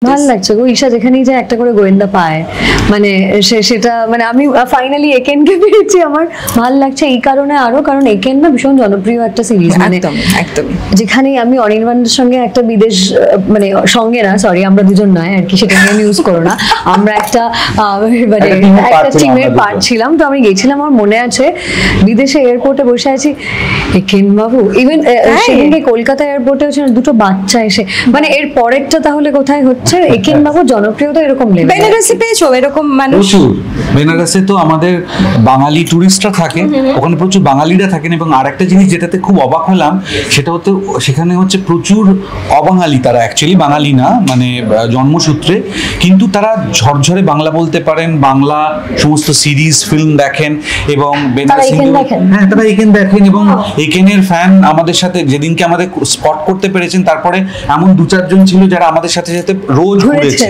ভালো লাগছে গো, ঈশা যেখানেই যায় একটা করে গোয়েন্দা পায়, মানে সেটা মানে আমি ফাইনালি একেনকে পেয়েছি, আমার ভালো লাগছে এই কারণে, আরো কারণ একেন না ভীষণ জনপ্রিয় একটা সিরিজ, মানে একদম যেখানে আমি অনির্বাণের সঙ্গে একটা বিদেশ, মানে সঙ্গে না সরি আমরা দুজন নয় আর কি, সেটা নিয়ে নিউজ করো না, আমরা একটা মানে একটা টিমের পার্ট ছিলাম, তো আমি গেছিলাম, আমার মনে আছে বিদেশে এয়ারপোর্টে বসে আছি, একেন বাবু ইভেন সেদিনকে কলকাতা এয়ারপোর্টে হচ্ছে দুটো বাচ্চা এসে, মানে এর পরেরটা তাহলে কোথায় হচ্ছে, একেন বাবু জনপ্রিয়তা এরকম লেভেল। বেনারসে পেয়েছো এরকম মানুষ? প্রচুর, বেনারসে তো আমাদের বাঙালি টুরিস্টরা থাকে, ওখানে প্রচুর বাঙালিরা থাকেন, এবং আরেকটা জিনিস যেটাতে খুব অবাক হলাম সেটা হচ্ছে সেখানে হচ্ছে প্রচুর অবাঙালি, তারা অ্যাকচুয়ালি বাঙালি না মানে জন্মসূত্রে, কিন্তু তারা ঝরঝরে বাংলা বলতে পারেন, বাংলা সমস্ত সিরিজ ফিল্ম দেখেন, এবং হ্যাঁ তারা একেন দেখেন, এবং একেনের ফ্যান আমাদের সাথে যেদিনকে আমাদের স্পট করতে পেরেছেন, তারপরে এমন 2-4 জন ছিল যারা আমাদের সাথে সাথে রোজ ঘুরেছে।